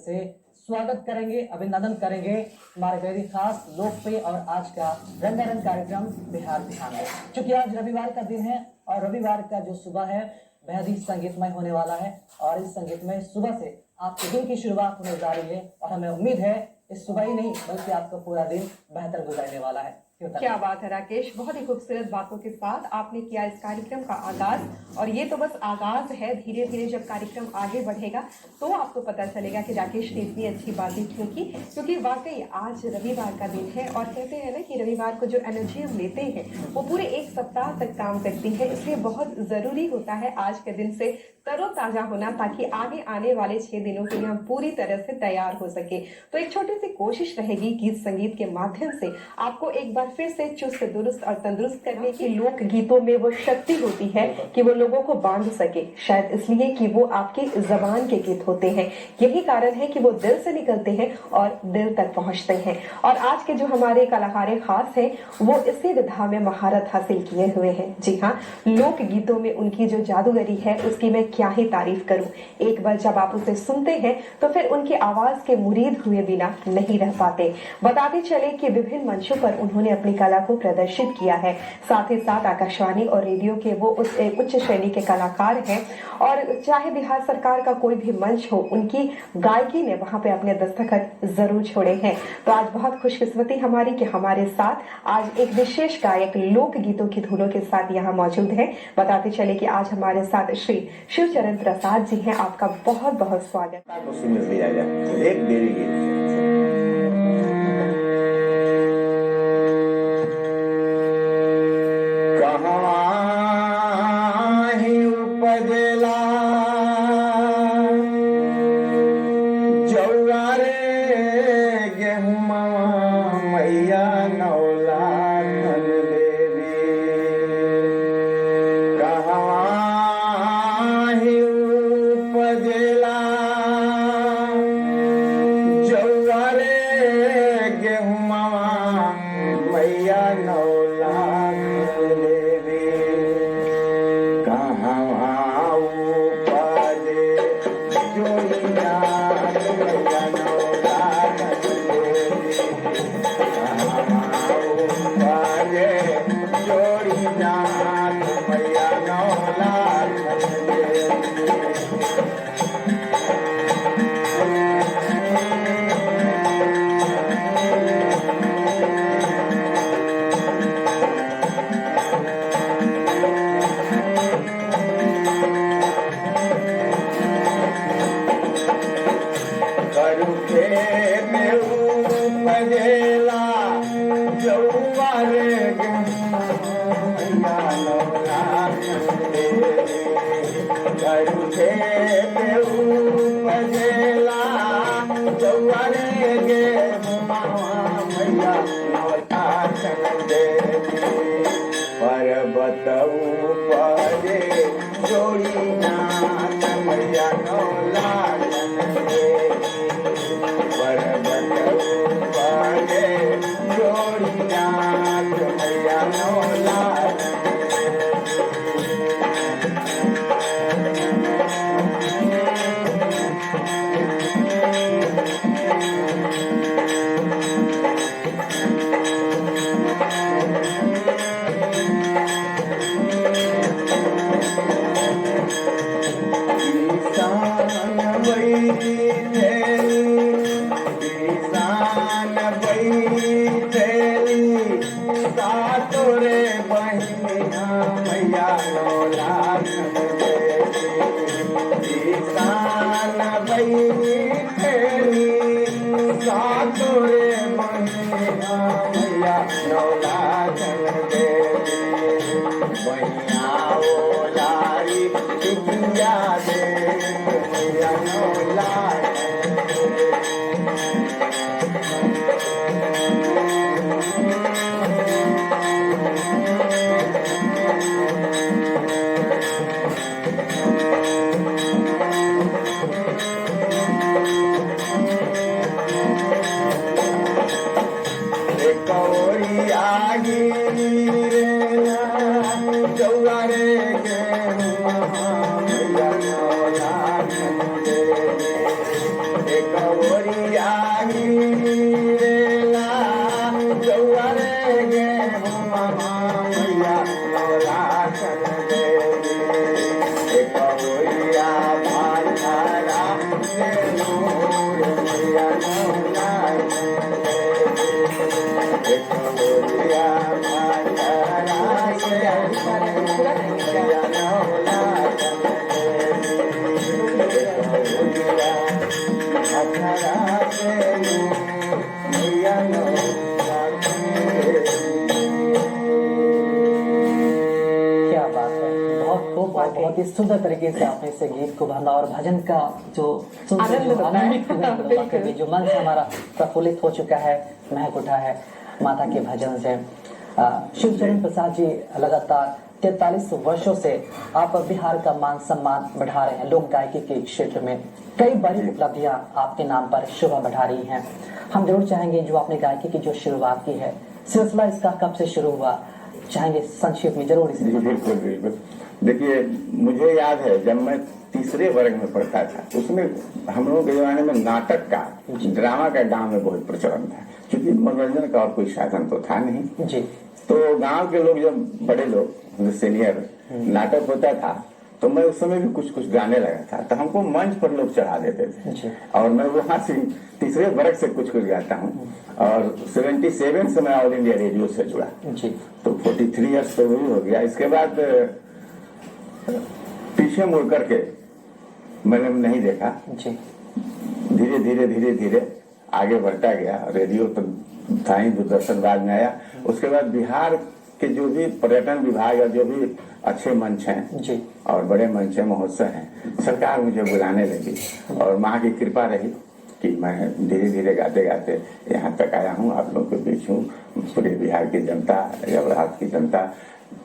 से स्वागत करेंगे, अभिनंदन करेंगे हमारे बेहद ही खास लोकप्रिय और आज का रंगारंग कार्यक्रम बिहार बिहार में। क्योंकि आज रविवार का दिन है और रविवार का जो सुबह है बेहद ही संगीतमय होने वाला है और इस संगीतमय सुबह से आपके दिन की शुरुआत होने जा रही है और हमें उम्मीद है इस सुबह ही नहीं बल्कि आपका पूरा दिन बेहतर गुजरने वाला है। क्या बात है राकेश, बहुत ही खूबसूरत बातों के साथ आपने किया इस कार्यक्रम का आगाज। और ये तो बस आगाज है, धीरे धीरे जब कार्यक्रम आगे बढ़ेगा तो आपको पता चलेगा कि राकेश ने इतनी अच्छी बातें क्यों की, क्योंकि वाकई आज रविवार का दिन है और कहते हैं ना कि रविवार को जो एनर्जी हम लेते हैं वो पूरे एक सप्ताह तक काम करती है। इसलिए बहुत ज़रूरी होता है आज के दिन से तरोताज़ा होना, ताकि आगे आने वाले 6 दिनों के लिए हम पूरी तरह से तैयार हो सके। तो एक छोटी सी कोशिश रहेगी गीत संगीत के माध्यम से आपको एक बार फिर से चुस्त दुरुस्त और तंदुरुस्त करने की। लोक गीतों में वो शक्ति होती है कि वो लोगों को बांध सके, शायद इसलिए कि वो आपकी जबान के गीत होते हैं। यही कारण है कि वो दिल से निकलते हैं और दिल तक पहुंचते हैं। और आज के जो हमारे कलाकार खास हैं वो इसी विधा में महारत हासिल किए हुए हैं। जी हाँ, लोक गीतों में उनकी जो जादूगरी है उसकी मैं क्या ही तारीफ करूं। एक बार जब आप उसे सुनते हैं तो फिर उनकी आवाज के मुरीद हुए बिना नहीं रह पाते। बताते चले कि विभिन्न मंचों पर उन्होंने अपनी कला को प्रदर्शित किया है। साथ ही साथ आकाशवाणी और रेडियो के वो उच्च श्रेणी के कलाकार हैं और चाहे बिहार सरकार का कोई भी मंच हो, उनकी गायकी ने वहां पे अपने दस्तखत जरूर छोड़े हैं। तो आज बहुत खुशकिस्मती हमारी कि हमारे साथ आज एक विशेष गायक लोक गीतों की धुनों के साथ यहाँ मौजूद है। बताते चले कि आज हमारे साथ श्री शिवचरण प्रसाद जी हैं। आपका बहुत बहुत स्वागत। एक देरी गीत अठारा के भैया क्या बात है, बहुत खूब और बहुत ही सुंदर तरीके से आपने इस गीत को भरना और भजन का जो आनंद होता है। आनंदित हुए, वाकई जो मन से हमारा प्रफुल्लित हो चुका है, महक उठा है माता के भजन से। शिवचरण प्रसाद जी, लगातार 43 वर्षों से आप बिहार का मान सम्मान बढ़ा रहे हैं। लोक गायकी के क्षेत्र में कई बड़ी उपलब्धियां आपके नाम पर शोभा बढ़ा रही हैं। हम जरूर चाहेंगे, जो आपने गायकी की जो शुरुआत की है, सिलसिला इसका कब से शुरू हुआ, चाहेंगे संक्षेप में जरूर इसे। बिल्कुल बिल्कुल। देखिए, मुझे याद है जब मैं तीसरे वर्ग में पढ़ता था, उसमें हम लोगों के जमाने में नाटक का, ड्रामा का गांव में बहुत प्रचलन था, क्योंकि मनोरंजन का और कोई साधन तो था नहीं जी। तो गांव के लोग, जब बड़े लोग सीनियर नाटक होता था, तो मैं उस समय भी कुछ कुछ गाने लगा था, तो हमको मंच पर लोग चढ़ा देते थे और मैं वहां से तीसरे वर्ग से कुछ कुछ गाता हूँ। और 77 से मैं ऑल इंडिया रेडियो से जुड़ा जी। तो 43 ईयर्स तो वही हो गया। इसके बाद पीछे मुड़ करके मैंने नहीं देखा, जी। धीरे धीरे धीरे धीरे आगे बढ़ता गया। रेडियो तो था ही, दूरदर्शन बाद में आया। उसके बाद बिहार के जो भी पर्यटन विभाग या जो भी अच्छे मंच हैं जी। और बड़े मंच हैं, महोत्सव हैं, सरकार मुझे बुलाने लगी और माँ की कृपा रही कि मैं धीरे धीरे गाते गाते यहाँ तक आया हूँ, आप लोगों के बीच हूँ। पूरे बिहार की जनता या भारत की जनता,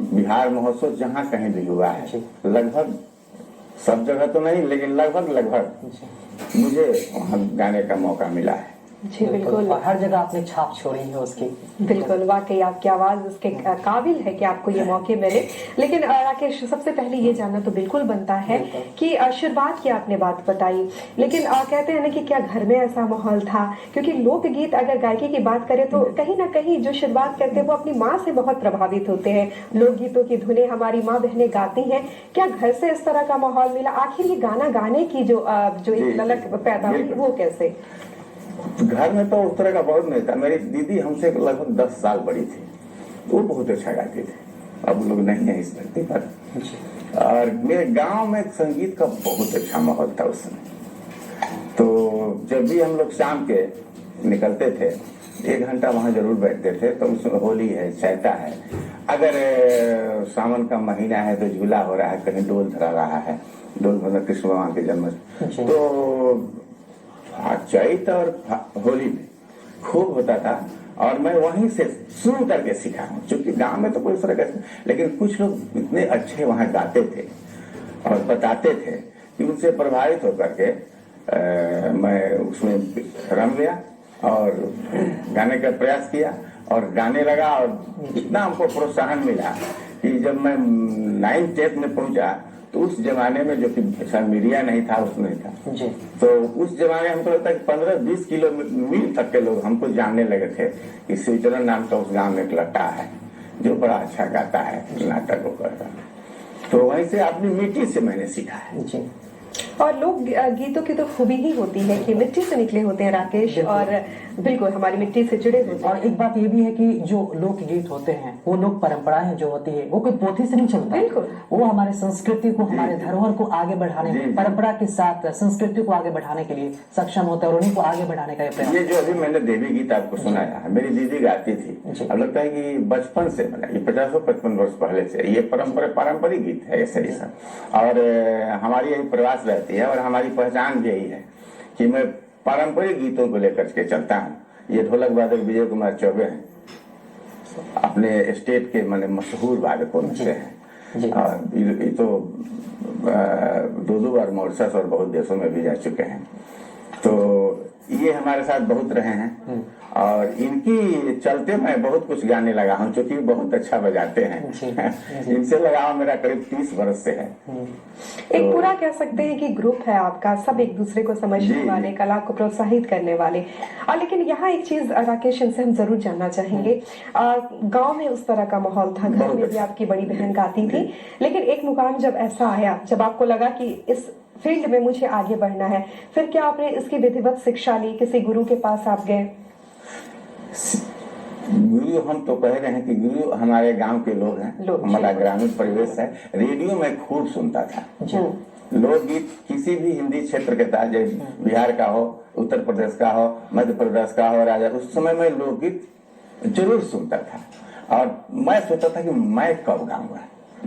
बिहार महोत्सव जहाँ कहीं भी हुआ है, लगभग सब जगह तो नहीं, लेकिन लगभग मुझे वहाँ गाने का मौका मिला है। जी बिल्कुल। और हर जगह आपने छाप छोड़ी है उसकी। बिल्कुल, वाकई आपकी आवाज उसके काबिल है कि आपको ये मौके मिले। लेकिन राकेश, सबसे पहले ये जानना तो बिल्कुल बनता है कि शुरुआत की आपने बात बताई, लेकिन कहते हैं ना कि क्या घर में ऐसा माहौल था? क्योंकि लोकगीत अगर गायकी की बात करें तो कहीं ना कहीं जो शुरुआत करते हैं वो अपनी माँ से बहुत प्रभावित होते हैं। लोकगीतों की धुनें हमारी माँ बहनें गाती हैं। क्या घर से इस तरह का माहौल मिला? आखिर ये गाना गाने की जो एक ललक पैदा हुई, वो कैसे? घर में तो उस तरह का बहुत नहीं था। मेरी दीदी हमसे लगभग 10 साल बड़ी थी, वो बहुत अच्छा गाती थी। अब लोग नहीं है इस धरती पर। और मेरे गांव में संगीत का बहुत अच्छा माहौल था उस समय। तो जब भी हम लोग शाम के निकलते थे, 1 घंटा वहां जरूर बैठते थे। तो उसमें होली है, चैता है, अगर सावन का महीना है तो झूला हो रहा है, कहीं डोल धरा रहा है, डोल मतलब कृष्ण भगवान के जन्म, तो चैत और होली में खूब होता था। और मैं वहीं से शुरू करके सीखा हूँ, क्योंकि गांव में तो कोई फर्क है, लेकिन कुछ लोग इतने अच्छे वहां गाते थे और बताते थे कि उनसे प्रभावित होकर के मैं उसमें रम गया और गाने का प्रयास किया और गाने लगा। और इतना हमको प्रोत्साहन मिला कि जब मैं 9th 10th में पहुंचा, तो उस जमाने में, जो कि अच्छा मीडिया नहीं था, उसमें नहीं था जी। तो उस जमाने हमको लगता है कि 15-20 किलोमीटर तक के लोग हमको जानने लगे थे कि शिवचरण नाम का उस गांव में एक लड़का है जो बड़ा अच्छा गाता है, नाटक को करता है। तो वहीं से अपनी मिट्टी से मैंने सीखा है। जी। और लोक गीतों की तो खूबी ही होती है कि मिट्टी से निकले होते हैं राकेश, और बिल्कुल हमारी मिट्टी से जुड़े होते हैं। और एक बात ये भी है कि जो लोक गीत होते हैं, वो लोक परंपराएं जो होती है, वो कोई पोथी से नहीं चलता। बिल्कुल। वो हमारे संस्कृति को, हमारे धरोहर को आगे बढ़ाने में, परंपरा के साथ संस्कृति को आगे बढ़ाने के लिए सक्षम होता है और उन्हीं को आगे बढ़ाने का प्रयास। ये जो अभी मैंने देवी गीत आपको सुनाया, मेरी दीदी गाती थी। अब लगता है कि बचपन से, मतलब ये 50-55 वर्ष पहले से ये पारंपरिक गीत है ऐसे ही सब। और हमारी यही प्रयास रहती है और हमारी पहचान भी यही है कि मैं पारंपरिक गीतों को लेकर के चलता हूँ। ये ढोलक वादक विजय कुमार चौबे हैं, अपने स्टेट के मैंने मशहूर वादकों में से हैं। और ये तो 2 बार मॉरिशस और बहुत देशों में भी जा चुके हैं। तो ये हमारे साथ बहुत रहे हैं और इनकी चलते मैं बहुत कुछ गाने लगा हूँ, क्योंकि बहुत अच्छा बजाते हैं। इनसे लगाव मेरा करीब 30 वर्ष से है। एक पूरा कह सकते हैं कि ग्रुप है आपका, सब एक दूसरे को समझने वाले, कला को प्रोत्साहित करने वाले। लेकिन यहाँ एक चीज राकेश, इनसे हम जरूर जानना चाहेंगे। गांव में उस तरह का माहौल था, घर में भी आपकी बड़ी बहन गाती थी, लेकिन एक मुकाम जब ऐसा आया जब आपको लगा कि इस फील्ड में मुझे आगे बढ़ना है, फिर क्या आपने इसकी विधिवत शिक्षा ली? किसी गुरु के पास आप गए? गुरु हम तो कह रहे हैं कि गुरु हमारे गांव के लोग हैं, हमारा ग्रामीण परिवेश है। रेडियो में खूब सुनता था लोकगीत किसी भी हिंदी क्षेत्र के था, जैसे बिहार का हो, उत्तर प्रदेश का हो, मध्य प्रदेश का हो, राजा, उस समय मैं लोकगीत जरूर सुनता था और मैं सोचता था कि मैं कब गाऊंगा,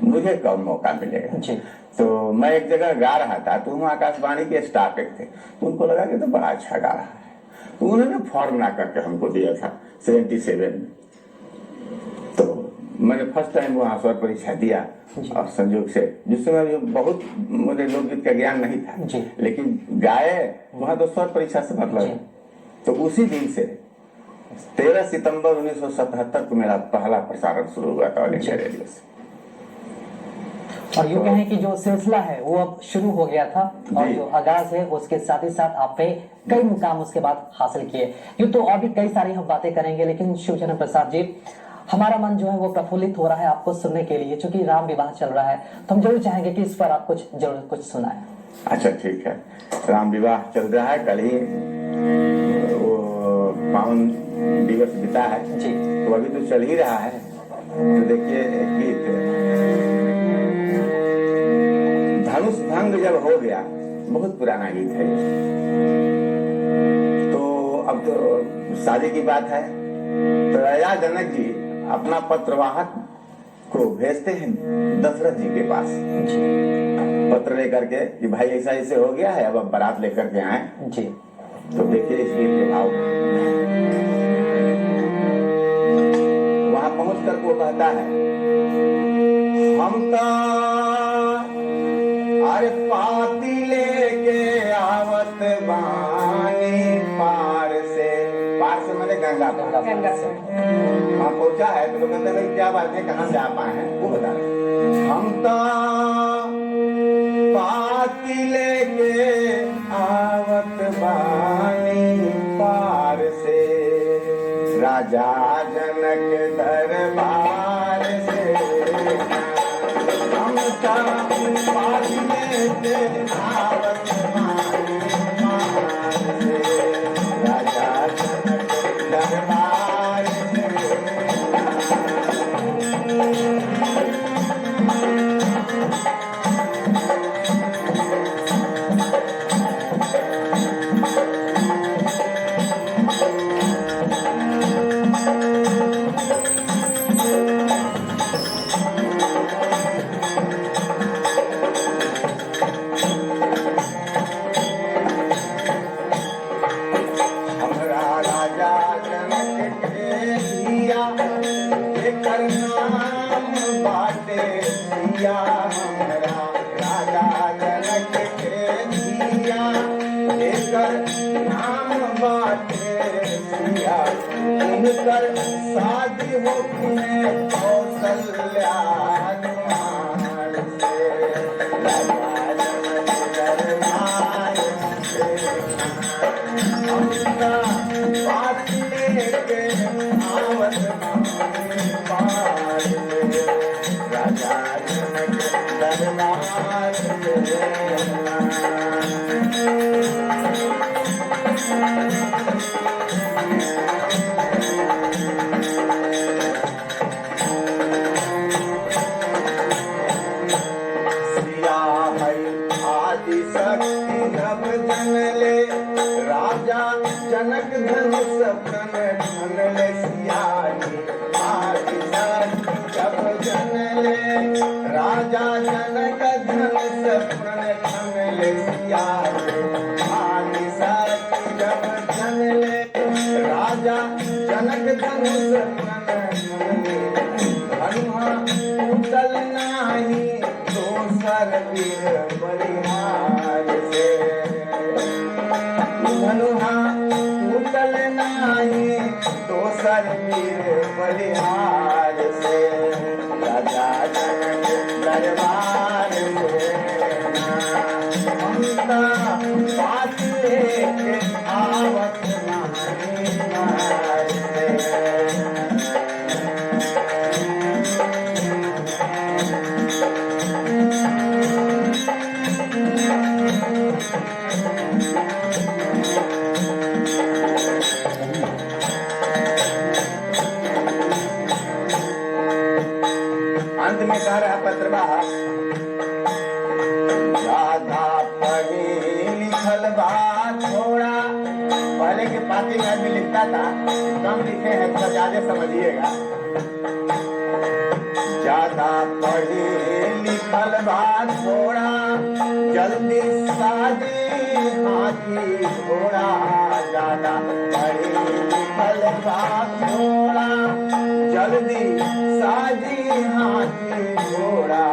मुझे कब मौका मिलेगा। तो मैं एक जगह गा रहा था, तो वहाँ आकाशवाणी के स्टाफ एक थे, तो उनको लगा कि तो बड़ा अच्छा गा रहा है, तो उन्होंने फॉर्म बना करके हमको दिया था 77 में। तो मैंने फर्स्ट टाइम वहाँ स्वर परीक्षा दिया और संयोग से, जिस समय बहुत मुझे लोकगीत का ज्ञान नहीं था, लेकिन गाए वहाँ तो स्वर परीक्षा से मतलब। तो उसी दिन से 13 सितंबर 1977 को मेरा पहला प्रसारण शुरू हुआ था ऑल इंडिया रेडियो से। और यूँ कहें कि जो सिलसिला है वो अब शुरू हो गया था और जो आगाज है उसके साथ ही साथ आपने कई मुकाम उसके बाद हासिल किए। यूँ तो और भी कई सारी हम बातें करेंगे, लेकिन शिवचरण प्रसाद जी, हमारा मन जो है वो प्रफुल्लित हो रहा है आपको सुनने के लिए, क्योंकि राम विवाह चल रहा है, तो हम जरूर चाहेंगे कि इस पर आप जरूर कुछ सुनाएं। अच्छा ठीक है, राम विवाह चल रहा है, कल ही वो पावन दिवस बीता है जी, तो अभी तो चल ही रहा है। तो देखिए एक गीत, धनुष भंग जब हो गया, बहुत पुराना गीत है ये। तो अब तो शादी की बात है, तो राजा जनक जी अपना पत्रवाहक को भेजते हैं दशरथ जी के पास पत्र लेकर के कि भाई ऐसा ऐसे हो गया है, अब बारात लेकर के आए जी। तो देखिए इस गीत के भाव, वहां पहुंच कर वो कहता है, हम तो अरे पाती लेके आवत बानी पार से मैंने गंगा से वहां पहुंचा है। तो लोग कहते हैं क्या बात है, कहाँ से आप आए हैं, वो बता रहे। हम तो पाती लेके आवत बानी पार से, राजा जनक दरबार से, हम तो पाती लेके आवत बानी पार से, राजा जनक दरबार से। शादी होती है कौशल्या कुमार से, राजा जनक दरबार से, हमका बात लेके आवत बानी पार से, राजा जनक दरबार से। जनक धनुष प्रण धन ले सियानी, आदि जब जन ले, राजा जनक धनुष प्रण धन ले सियानी, आदि जब जन ले, राजा जनक धनुष प्रण धन ले, धनुहा उतल नाही दोसर वीर बलिहार से, धनुहा उतल नाही दोसर वीर बलिहार से, राजा जनक दरबार से, हमका बात लेके आवत बानी पार से। बाकी मैं भी लिखता था, कम लिखे हैं तो ज्यादा समझिएगा। ज्यादा पढ़ी लिखल बात थोड़ा, जल्दी शादी हाथी घोड़ा। ज्यादा पढ़ी लिखल बात थोड़ा, जल्दी शादी हाथी घोड़ा।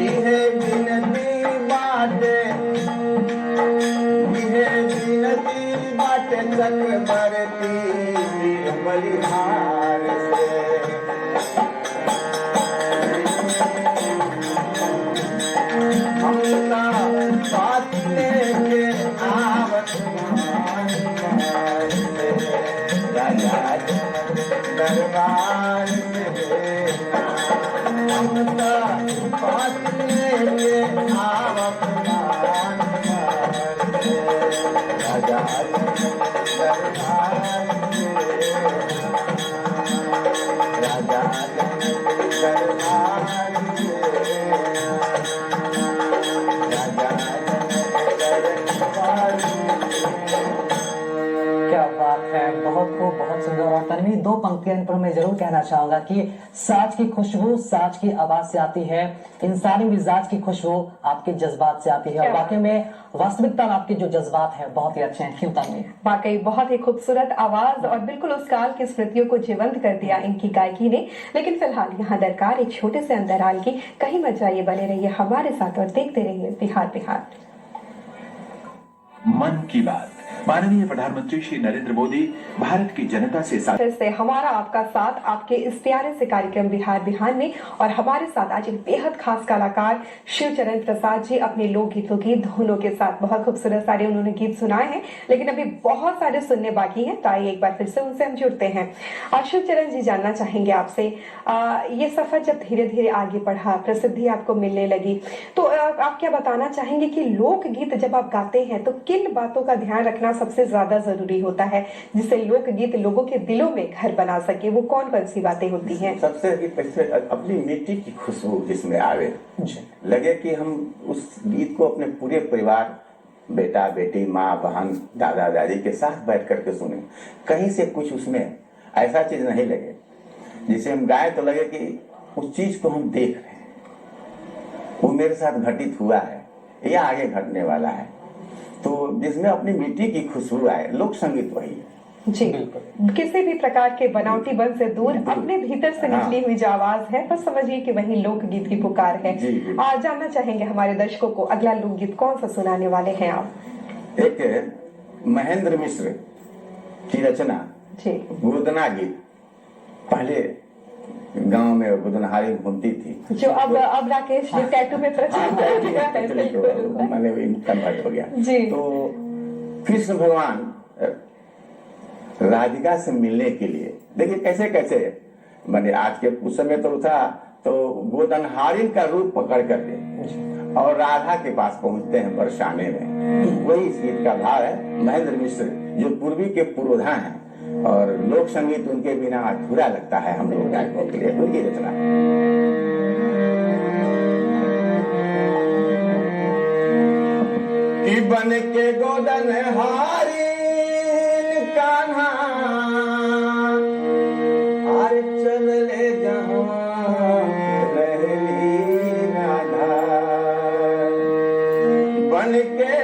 इहे बिनती बाटे, इहे बिनती बाटे चक्रवर्ती बलिहार से। हमका बात लेके आवत मान से, राजा दरबार से। हमका बात लेके आवत मान से, राजा दरबार से। राजा दरबार से। क्या बात है, बहुत खूब, बहुत सुंदर। और तन्वी, दो पंक्तियां इन पर मैं जरूर कहना चाहूंगा कि साज की खुशबू साज की आवाज से आती है, इंसानी मिजाज की खुशबू आपके जज्बात से आती है। और वाकई में वास्तविकता में आपके जो जज्बात है बहुत ही अच्छे हैं। क्यों तन्वी? वाकई बहुत ही खूबसूरत आवाज और बिल्कुल उस काल की स्मृतियों को जीवंत कर दिया इनकी गायकी ने। लेकिन फिलहाल यहाँ दरकार एक छोटे से अंतराल की। कहीं मत जाइए, बने रहिए हमारे साथ और देखते रहिए बिहार बिहार। मन की बात। माननीय प्रधानमंत्री श्री नरेंद्र मोदी भारत की जनता से फिर से हमारा आपका साथ आपके इस प्यारे से कार्यक्रम बिहार बिहार में। और हमारे साथ आज एक बेहद खास कलाकार शिवचरण प्रसाद जी अपने लोकगीतों की धुनों के साथ। बहुत खूबसूरत सारे उन्होंने गीत सुनाए हैं, लेकिन अभी बहुत सारे सुनने बाकी हैं, तो आइए एक बार फिर से उनसे हम जुड़ते हैं। और शिवचरण जी, जानना चाहेंगे आपसे, ये सफर जब धीरे धीरे आगे बढ़ा, प्रसिद्धि आपको मिलने लगी, तो आप क्या बताना चाहेंगे कि लोकगीत जब आप गाते हैं तो किन बातों का ध्यान रखना सबसे ज्यादा जरूरी होता है, जिससे लोकगीत लोगों के दिलों में घर बना सके? वो कौन कौन सी बातें होती हैं? सबसे अपनी मिट्टी की खुशबू जिसमें आवे, लगे कि हम उस गीत को अपने पूरे परिवार, बेटा बेटी, माँ बहन, दादा दादी के साथ बैठ करके सुने। कहीं से कुछ उसमें ऐसा चीज नहीं लगे जिसे हम गाए तो लगे कि उस चीज को हम देख रहे हैं, वो मेरे साथ घटित हुआ है या आगे घटने वाला है। तो जिसमें अपनी मिट्टी की खुशबू आए, लोक संगीत वही है। जी, किसी भी प्रकार के बनावटी बन से दूर अपने भीतर से निकली हुई जो आवाज है, बस समझिए कि वही लोकगीत की पुकार है। आज जानना चाहेंगे हमारे दर्शकों को, अगला लोकगीत कौन सा सुनाने वाले हैं आप? एक महेंद्र मिश्र की रचना गोदना गीत। पहले गांव में गोदनहारी घूमती थी, जो अब राकेश जी टैटू में प्रचलित मैंने कन्वर्ट हो गया जी। तो कृष्ण भगवान राधिका से मिलने के लिए, देखिए कैसे कैसे मैंने आज के उस समय तो था, तो गोदनहारी का रूप पकड़ करके और राधा के पास पहुंचते हैं बरसाने में। वही इस गीत का भाव है। महेंद्र मिश्र जो पूर्वी के पुरोधा हैं और लोक संगीत उनके बिना अधूरा लगता है हम लोग गायकों के लिए, उनकी रचना। कि बन के गोदनहारी कान्हा आर चल ले जहाँ रहली राधा। बन के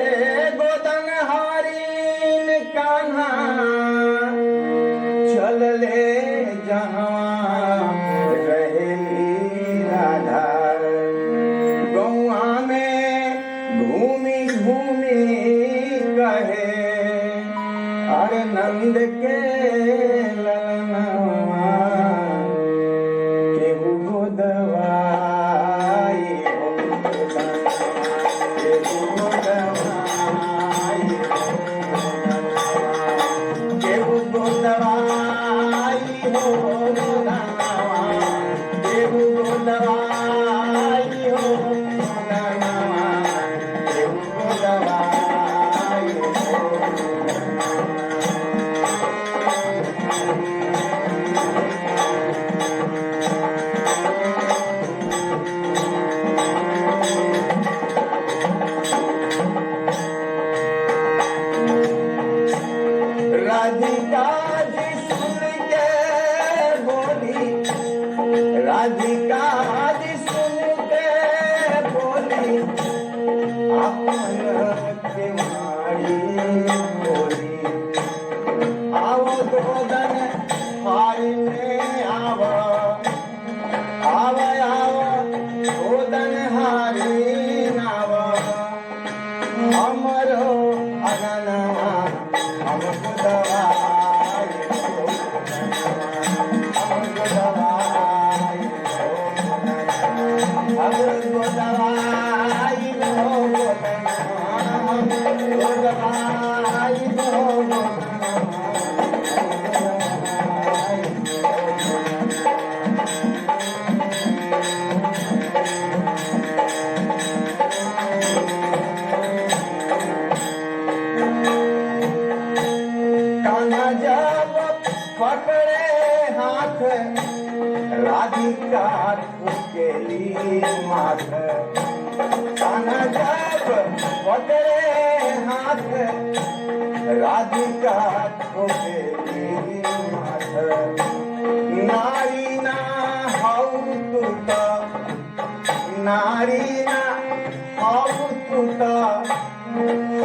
गोदनहारी कान्हा चल ले जहाँ रहली राधा। गौआ में घूमी घूमी कहे अरे नंद के ललनवा केहू गोदवाई हो, केहू गोदवाई हो, केहू गोदवाई हो गोदवा, केहू गोदवाई हो गोदवा, केहू गोदवाई हो। राधिका जी सुन के बोली, राधिका जी सुन के बोली, अपन के मारी बोली, आओ गोदन हारी में आवा, आवा आवा गोदन हारी नावा, हमरो अननवा हमको दवाई दो, हमको दवाई दो, हमको दवाई दो, हमको दवाई दो, कान्हा जब पकड़े हाथ राधिका उसकेली माथ, कान्हा जब पकड़े हाथ राधिका उसकेली माथ, नारी ना हऊ तू तो, नारी ना हऊ तू तो,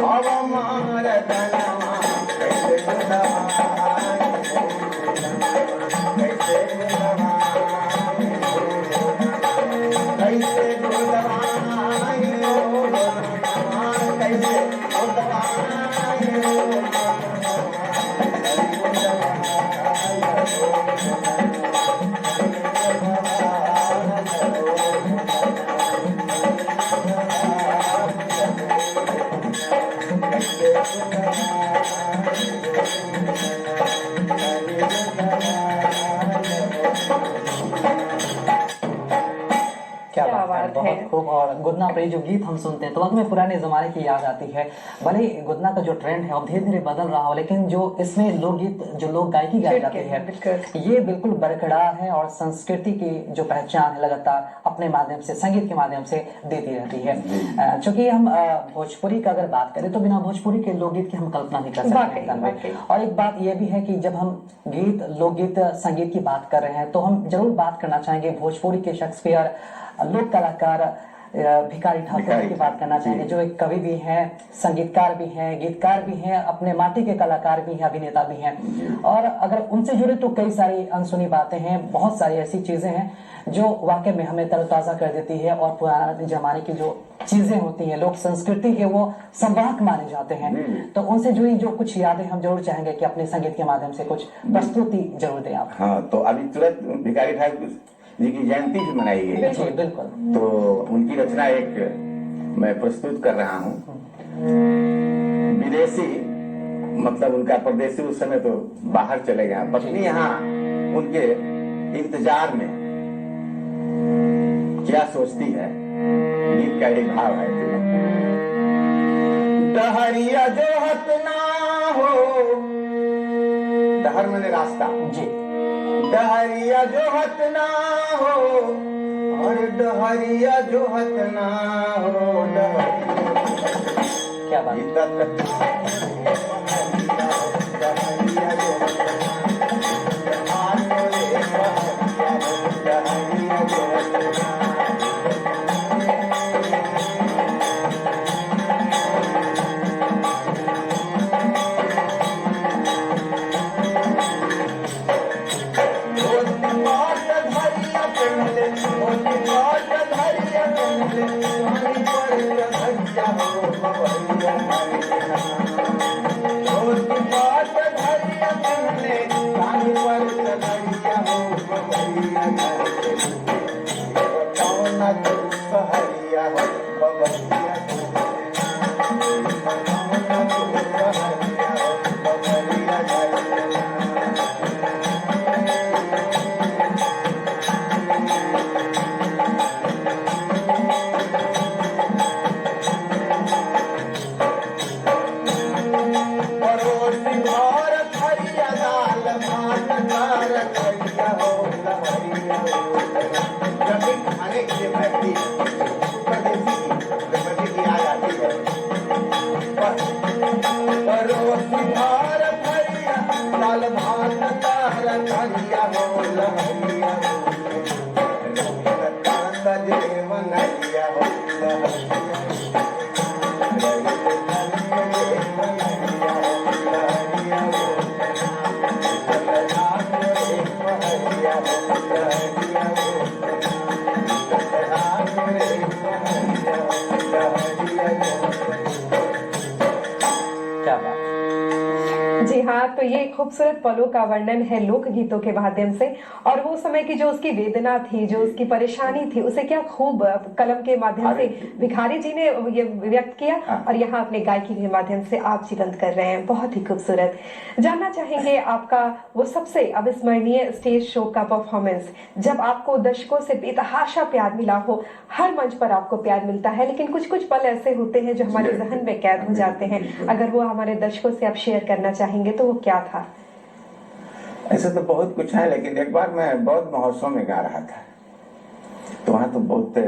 अब मार दनवा कैसे गुदवाई, कैसे गुदवाई, कैसे गुदवाई, कैसे क्या क्या बात है, बात है। बहुत खूब। और गुदना पर ये जो गीत हम सुनते हैं तो हमें पुराने जमाने की याद आती है। भले ही गुदना का जो ट्रेंड है अब धीरे धीरे बदल रहा हो, लेकिन जो इसमें लोकगीत जो लोक गायकी गाई जाती है बिल्कुल। ये बिल्कुल बरकरार है और संस्कृति की जो पहचान है लगातार अपने माध्यम से, संगीत के माध्यम से देती रहती है। चूंकि हम भोजपुरी का अगर बात करें तो बिना भोजपुरी के लोकगीत की हम कल्पना नहीं कर वाकई, सकते। वाकई। और एक बात यह भी है कि जब हम गीत, लोकगीत, संगीत की बात कर रहे हैं तो हम जरूर बात करना चाहेंगे भोजपुरी के शेक्सपियर, लोक कलाकार भिखारी ठाकुर की बात करना चाहेंगे, जो एक कवि भी हैं, संगीतकार भी हैं, गीतकार भी हैं, अपने माटी के कलाकार भी हैं, अभिनेता भी हैं। और अगर उनसे जुड़े तो कई सारी अनसुनी बातें हैं, बहुत सारी ऐसी चीजें हैं जो वाकई में हमें तरोताजा कर देती है और पुराने जमाने की जो चीजें होती हैं, लोक संस्कृति के वो संवाहक माने जाते हैं। तो उनसे जुड़ी जो कुछ यादें हम जरूर चाहेंगे कि अपने संगीत के माध्यम से कुछ प्रस्तुति जरूर दें आप। हाँ, तो अभी तुरंत भिखारी ठाकुर जी की जयंती भी मनाई गई, जी बिल्कुल। तो उनकी रचना एक मैं प्रस्तुत कर रहा हूँ। विदेशी मतलब उनका परदेशी उस समय तो बाहर चले गए, पत्नी यहाँ उनके इंतजार में क्या सोचती है, गीत का एक भाव है। डहरिया जो हत ना हो, डहर मैंने रास्ता जी, डहरिया जो हत ना हो, और डहरिया जो हत ना हो, क्या बात है। धरिया दाल भात तरकारिया हो लहरिया क्या बात। जी हाँ, तो ये खूबसूरत पलों का वर्णन है लोक गीतों के माध्यम से। और वो समय की जो उसकी वेदना थी, जो उसकी परेशानी थी, उसे क्या खूब कलम के माध्यम से भिखारी जी ने ये व्यक्त किया और यहाँ अपने गायकी के माध्यम से आप जीवंत कर रहे हैं। बहुत ही खूबसूरत। जानना चाहेंगे आपका वो सबसे अविस्मरणीय स्टेज शो का परफॉर्मेंस, जब आपको दर्शकों से बेतहाशा प्यार मिला हो। हर मंच पर आपको प्यार मिलता है, लेकिन कुछ कुछ पल ऐसे होते हैं जो हमारे जहन में कैद हो जाते हैं। अगर वो हमारे दर्शकों से आप शेयर करना चाहेंगे तो वो क्या था? ऐसे तो बहुत कुछ है, लेकिन एक बार मैं बौद्ध महोत्सव में गा रहा था, तो वहां तो बहुत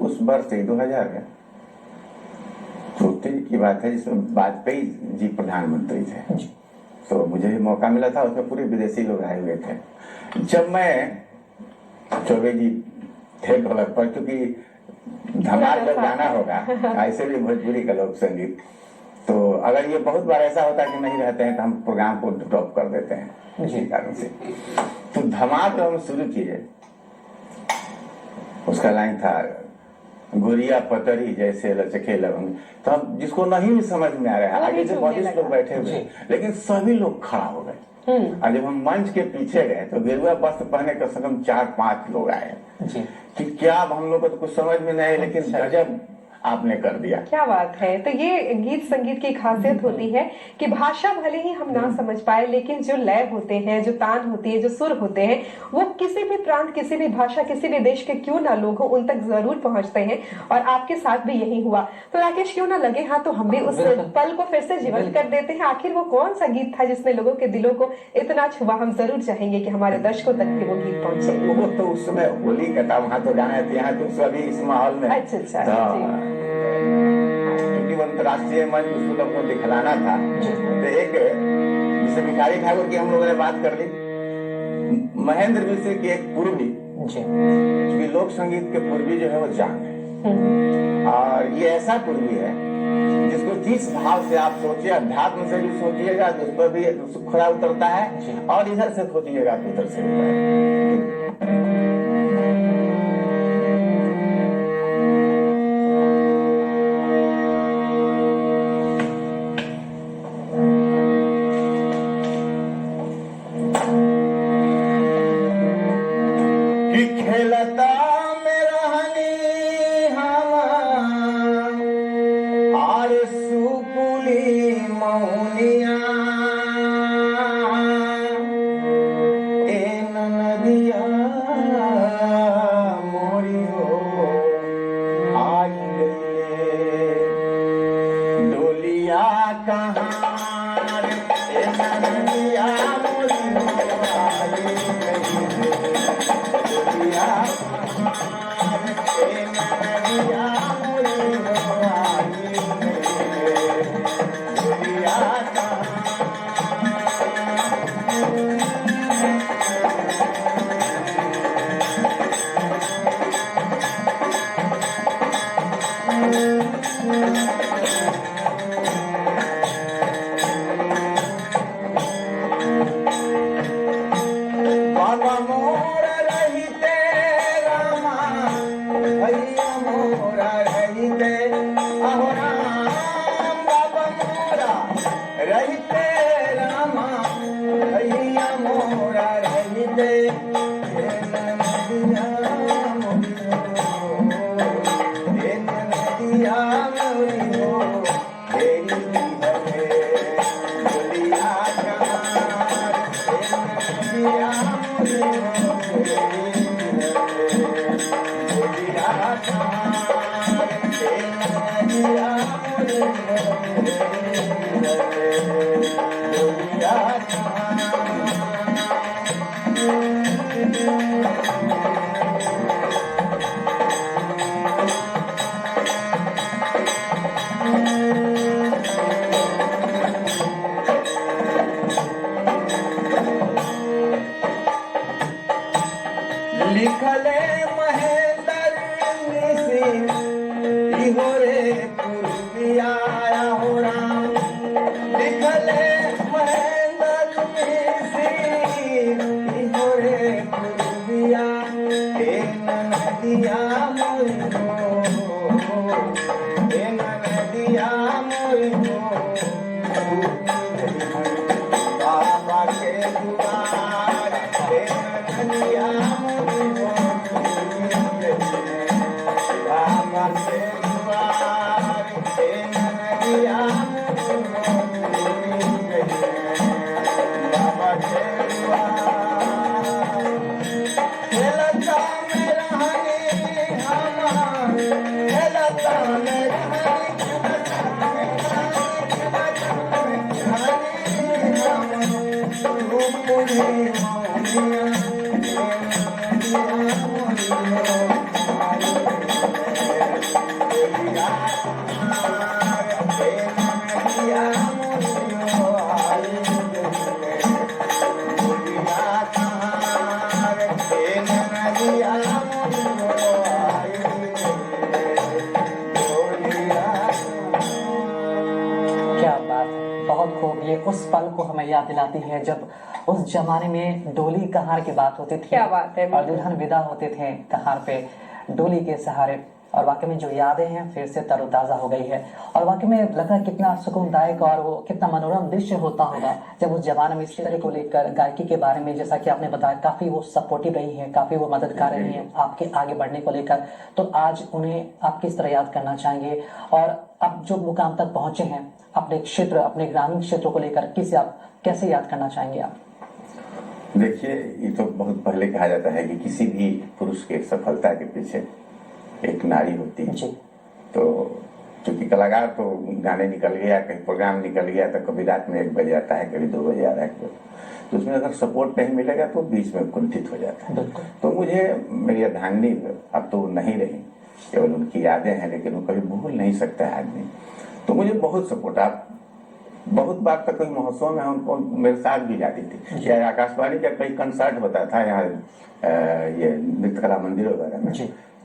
उस वर्ष 2000 में की बात है, जिसमें वाजपेयी जी प्रधानमंत्री थे। तो मुझे भी मौका मिला था, उसमें पूरे विदेशी लोग आए हुए थे। जब मैं चौबे जी थे ढोलक पर, क्योंकि धमाल जब गाना होगा, ऐसे भी भोजपुरी का लोक संगीत, तो अगर ये बहुत बार ऐसा होता है कि नहीं रहते हैं तो हम प्रोग्राम को ड्रॉप कर देते हैं इसी कारण से। तो धमाल जब हम शुरू किए, उसका लाइन था गुड़िया पतरी जैसे लचके लवंग। तो हम जिसको नहीं भी समझ में आ रहा है, आगे से 40 लोग बैठे हुए, लेकिन सभी लोग खड़ा हो गए। और जब हम मंच के पीछे गए तो गेरुआ वस्त्र पहने कम से कम 4-5 लोग आए कि क्या, अब हम लोग को तो कुछ समझ में नहीं, लेकिन गजब आपने कर दिया। क्या बात है। तो ये गीत संगीत की खासियत होती है कि भाषा भले ही हम ना समझ पाए, लेकिन जो लय होते हैं, जो तान होती है, जो सुर होते हैं, वो किसी भी प्रांत, किसी भी भाषा, किसी भी देश के क्यों ना लोग हो, उन तक जरूर पहुंचते हैं। और आपके साथ भी यही हुआ। तो राकेश, क्यों ना लगे हाँ तो हम भी उस पल को फिर से जीवंत कर देते हैं। आखिर वो कौन सा गीत था जिसने लोगों के दिलों को इतना छुआ? हम जरूर चाहेंगे कि हमारे दर्शकों तक भी वो गीत पहुंचे। वो तो उस समय होली का था, वहां तो गाना था, यहाँ तो सभी इस माहौल में। अच्छा। अंतर्राष्ट्रीय मंच उसको लोग को दिखलाना था। तो एक जैसे भिखारी ठाकुर की हम लोगों ने बात कर ली, महेंद्र मिश्र की एक पूर्वी, क्योंकि लोक संगीत के पूर्वी जो है वो जान है, और ये ऐसा पूर्वी है जिसको जिस भाव से आप सोचिए, अध्यात्म से भी सोचिएगा तो उस पर भी खरा उतरता है, और इधर से सोचिएगा तो उधर से उतरता है। क्या बात है, बहुत खूब। ये उस पल को हमें याद दिलाती है जब उस जमाने में डोली कहार की बात होती थी। क्या बात है, और दुल्हन विदा होते थे कहार पे डोली के सहारे, और वाकई में जो यादें हैं फिर से तरोताजा हो गई है। और वाकई में लग रहा है कितना सुकूनदायक और वो कितना मनोरम दृश्य होता होगा जब उस जमाने में इस तरह को लेकर गायकी के बारे में, जैसा कि आपने बताया, काफी वो सपोर्टिव रही है, काफी वो मददगार रही है आपके आगे बढ़ने को लेकर। तो आज उन्हें आप किस तरह याद करना चाहेंगे, और अब जो मुकाम तक पहुंचे हैं अपने क्षेत्र, अपने ग्रामीण क्षेत्रों को लेकर कैसे याद करना चाहेंगे आप? देखिए, ये तो बहुत पहले कहा जाता है कि किसी भी पुरुष के सफलता के पीछे एक नारी होती है। जी। तो चूंकि कलाकार तो गाने निकल गया, कहीं प्रोग्राम निकल गया तो कभी रात में 1 बजे आता है, कभी 2 बजे आ रहा है, तो उसमें अगर सपोर्ट नहीं मिलेगा तो बीच में कुंठित हो जाता है। तो मुझे मेरी अर्धांगिनी अब तो नहीं रही, केवल उनकी यादें हैं, लेकिन वो कभी भूल नहीं सकता है आदमी। तो मुझे बहुत सपोर्ट, आप बहुत बार तक कोई महोत्सव में उनको मेरे साथ भी जाती थी, या आकाशवाणी का कई कंसर्ट होता था यहाँ ये नृत्य कला मंदिर वगैरह में,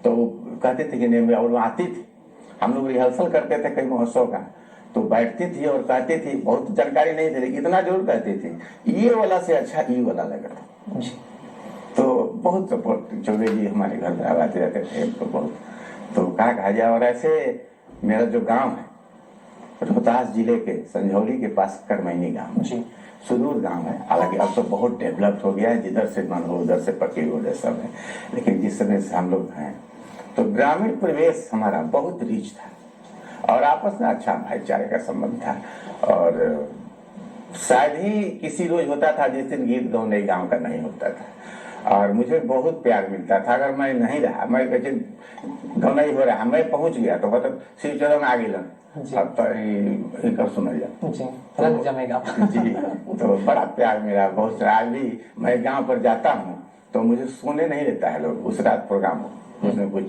तो कहते थे कि नहीं, और आती थी, हम लोग रिहर्सल करते थे कई महोत्सव का, तो बैठती थी और कहती थी, बहुत जानकारी नहीं थी लेकिन इतना जरूर कहती थी, ये वाला से अच्छा ई वाला लगा था। तो बहुत सपोर्ट, चौबे जी हमारे घर में आते रहते थे, तो बहुत, तो कहा जाए। और ऐसे मेरा जो गांव है रोहतास जिले के संझौली के पास करमैनी गांव, सुदूर गांव है, हालांकि अब तो बहुत डेवलप हो गया है, जिधर से मन हो उधर से पके उधर सब है, लेकिन जिस समय से हम लोग हैं तो ग्रामीण परिवेश हमारा बहुत रिच था और आपस में अच्छा भाईचारे का संबंध था। और शायद ही किसी रोज होता था जिस दिन गीत गौने गांव का नहीं होता था, और मुझे बहुत प्यार मिलता था। अगर मैं नहीं रहा, मैं कैसे गौना ही हो रहा, मैं पहुंच गया तो मतलब शिव चरण आ गई, अब तो सुन रंग जमेगा। जी, तो बड़ा प्यार मेरा बहुत। आज भी मैं गांव पर जाता हूँ तो मुझे सोने नहीं देता है लोग, उस रात प्रोग्राम हो, उसमें कुछ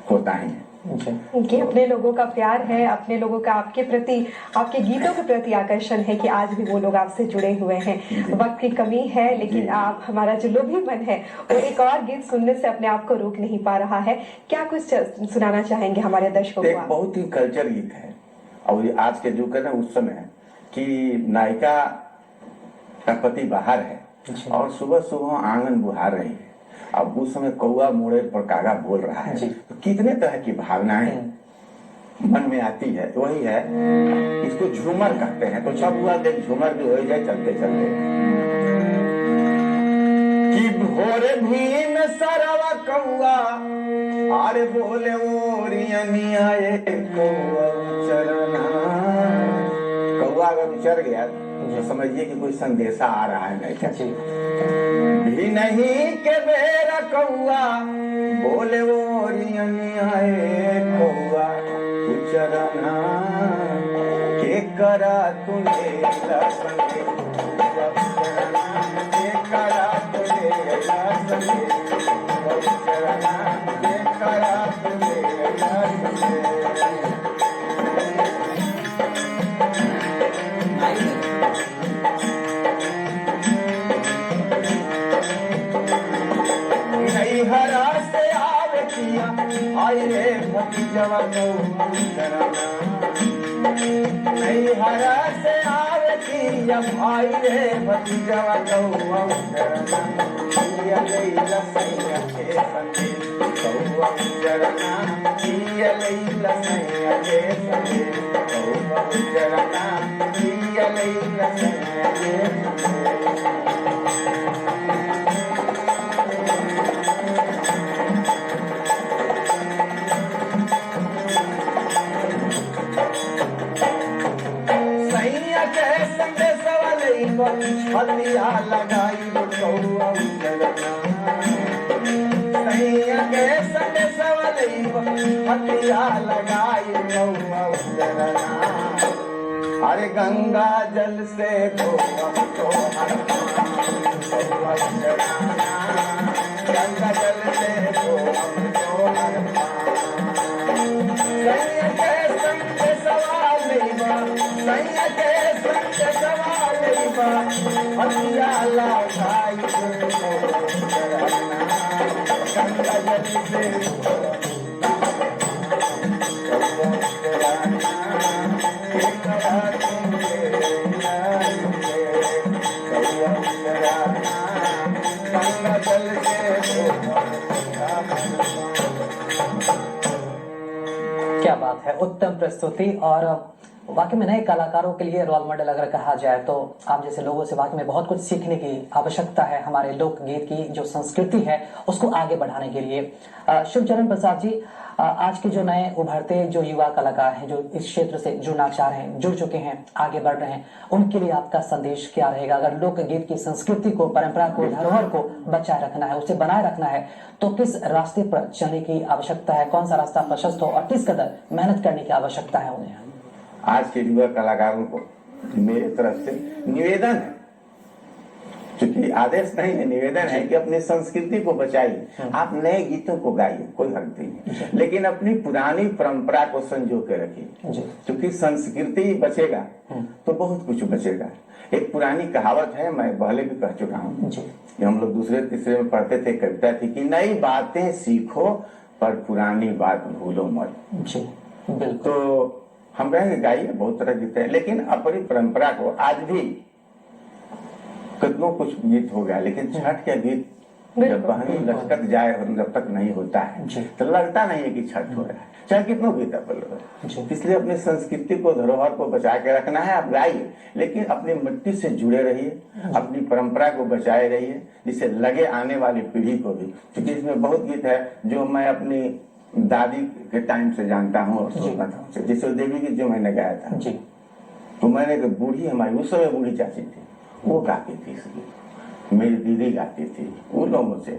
होता ही है। कि अपने लोगों का प्यार है, अपने लोगों का आपके प्रति, आपके गीतों के प्रति आकर्षण है कि आज भी वो लोग आपसे जुड़े हुए हैं। वक्त की कमी है, लेकिन आप, हमारा जो लोभी मन है वो एक और गीत सुनने से अपने आप को रोक नहीं पा रहा है। क्या कुछ सुनाना चाहेंगे हमारे दर्शकों को? एक बहुत ही कल्चर गीत है, और आज के युग है उस समय कि नायिका का पति बाहर है और सुबह सुबह आंगन बुहार रही है, अब उस समय कौआ मोड़े पर कागा बोल रहा है, तो कितने तरह की भावनाएं मन में आती है। वही है, इसको झूमर कहते हैं। तो सब हुआ देख झूमर भी हो जाए चलते चलते कि भोरे भीम सरवा कौआ आरे बोले ओरियनिया कौआ चरना। कौआ अगर उचर गया तो समझिए कि कोई संदेशा आ रहा है, नहीं क्या भी नहीं के बेरा कौआ बोले ओरियनिया कौआ उचरना के करा तुझे लसंगे के करा तुझे लसंगे उचरना के करा तुझे लसंगे। हरा से आवे किया आई रे भतीजवा नहीं हरा से आवे किया आई रे भतीजवा किया लैला सैया के संगे कौआ उजरना किया लैला सैया के संगे कौआ उजरना किया लैला सैया के संगे। हलिया लगाई कौआ उजरना सैया के संग सवलई हलिया लगाई कौआ उजरना। अरे गंगा जल से धोआ तो हथियाला भाई गंगा जल से गंगा जल से क्या बात है, उत्तम प्रस्तुति। और वाकई में नए कलाकारों के लिए रोल मॉडल अगर कहा जाए तो आप जैसे लोगों से वाकई में बहुत कुछ सीखने की आवश्यकता है। हमारे लोकगीत की जो संस्कृति है उसको आगे बढ़ाने के लिए शिवचरण प्रसाद जी, आज के जो नए उभरते जो युवा कलाकार हैं, जो इस क्षेत्र से जुड़ना चाह रहे हैं, जुड़ चुके हैं, आगे बढ़ रहे हैं, उनके लिए आपका संदेश क्या रहेगा? अगर लोकगीत की संस्कृति को, परंपरा को, धरोहर को बचाए रखना है, उसे बनाए रखना है, तो किस रास्ते पर चलने की आवश्यकता है? कौन सा रास्ता प्रशस्त हो और किस कदर मेहनत करने की आवश्यकता है उन्हें? आज के युवा कलाकारों को मेरे तरफ से निवेदन है, क्योंकि आदेश नहीं है, निवेदन है कि अपनी संस्कृति को बचाइए। आप नए गीतों को गाइए, कोई हर्ज नहीं है, लेकिन अपनी पुरानी परंपरा को संजो के रखिए, क्योंकि संस्कृति बचेगा तो बहुत कुछ बचेगा। एक पुरानी कहावत है, मैं पहले भी कह चुका हूँ, हम लोग दूसरे तीसरे में पढ़ते थे, कविता थी कि नई बातें सीखो पर पुरानी बात भूलो मत। तो हम कहेंगे गाइए, बहुत तरह गीत है, लेकिन अपनी परंपरा को आज भी कितनों कुछ गीत हो गया, लेकिन छठ के गीत जब बहनी लचकत जाए जब तक नहीं होता है तो लगता नहीं है कि छठ हो रहा है, चाहे कितनों गीत है। इसलिए अपनी संस्कृति को, धरोहर को बचा के रखना है। आप गाइए, लेकिन अपनी मिट्टी से जुड़े रहिए, अपनी परंपरा को बचाए रहिए, जिससे लगे आने वाली पीढ़ी को भी। क्योंकि इसमें बहुत गीत है जो मैं अपनी दादी के टाइम से जानता हूँ और सुनता था, जैसे देवी गीत जो मैंने गाया था, तो मैंने बूढ़ी, हमारी उस समय बूढ़ी चाची थी, वो गाती थी इस गीत, मेरी दीदी गाती थी, उन लोगों से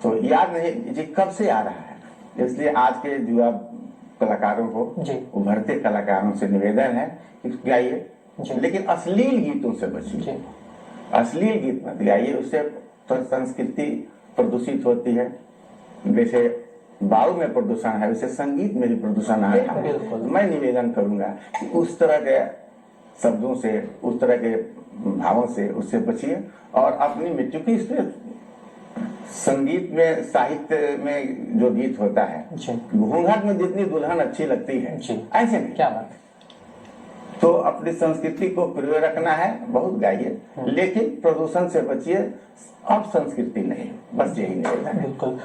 तो याद नहीं जी कब से आ रहा है। इसलिए आज के युवा कलाकारों को, उभरते कलाकारों से निवेदन है कि गाइए, लेकिन अश्लील गीतों से बचिए। अश्लील गीत मत गाइए, उससे तो संस्कृति प्रदूषित होती है। जैसे वायु में प्रदूषण है, वैसे संगीत में भी प्रदूषण आ रहा है। मैं निवेदन करूंगा कि उस तरह के शब्दों से, उस तरह के भावों से उससे बचिए और अपनी मृत्यु की, इसमें संगीत में, साहित्य में जो गीत होता है, घूंघट में जितनी दुल्हन अच्छी लगती है, ऐसे नहीं। क्या बात है। तो अपनी संस्कृति को प्रिय रखना है, बहुत गाइए, लेकिन प्रदूषण से बचिए। अब संस्कृति नहीं, बस यही निवेदन है। बिल्कुल।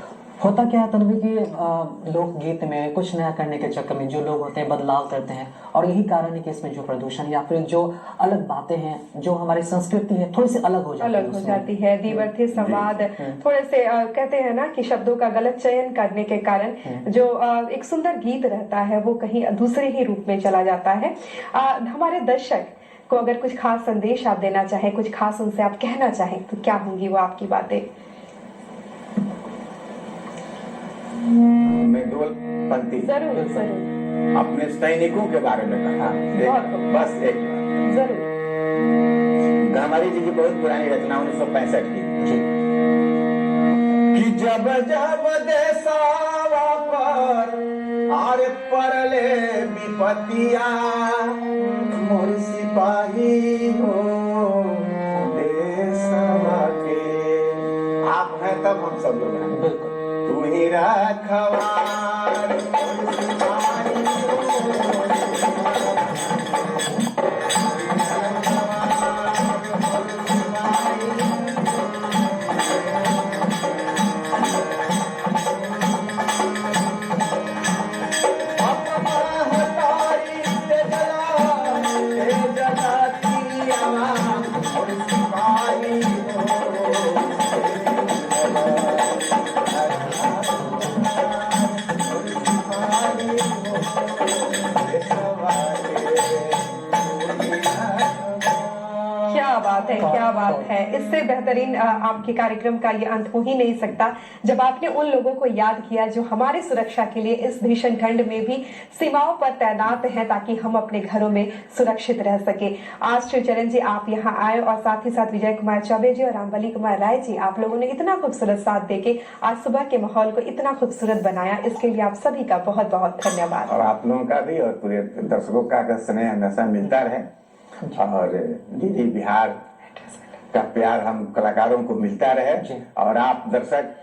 होता क्या है तन्वी कि लोकगीत में कुछ नया करने के चक्कर में जो लोग होते हैं बदलाव करते हैं, और यही कारण है कि इसमें जो प्रदूषण या फिर जो अलग बातें हैं, जो हमारी संस्कृति है, थोड़ी सी अलग हो जाती है। दीवर्थे संवाद, थोड़े से कहते हैं ना कि शब्दों का गलत चयन करने के कारण जो एक सुंदर गीत रहता है वो कहीं दूसरे ही रूप में चला जाता है। हमारे दर्शक को अगर कुछ खास संदेश आप देना चाहें, कुछ खास उनसे आप कहना चाहें, तो क्या होंगी वो आपकी बातें? मैं दो पंक्ति जरूर जरूर अपने सैनिकों के बारे में कहा, बस एक जरूर। हमारी जी की बहुत पुरानी रचना 1965 की, कि जब जब देसावा पर आरे परले विपतिया, मोर सिपाही हो देसावा के। आप हैं तब हम सब लोग हैं, बिल्कुल। तू ही रखवार क्या बात है। इससे बेहतरीन आपके कार्यक्रम का ये अंत हो ही नहीं सकता जब आपने उन लोगों को याद किया जो हमारी सुरक्षा के लिए इस भीषण ठंड में भी सीमाओं पर तैनात हैं, ताकि हम अपने घरों में सुरक्षित रह सके। आज शिवचरण जी आप यहाँ आए और साथ ही साथ विजय कुमार चौबे जी और रामबली कुमार राय जी, आप लोगों ने इतना खूबसूरत साथ देके आज सुबह के माहौल को इतना खूबसूरत बनाया, इसके लिए आप सभी का बहुत बहुत धन्यवाद। और आप लोगों का भी और पूरे दर्शकों का स्नेह हमेशा मिलता रहे। और डीडी बिहार का प्यार हम कलाकारों को मिलता जी। रहे और आप दर्शक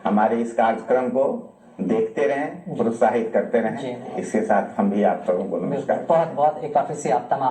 हमारे इस कार्यक्रम को देखते रहें, प्रोत्साहित करते रहें। जी। इसके साथ हम भी आप सबों को नमस्कार। बहुत बहुत एक बार फिर से आप तमाम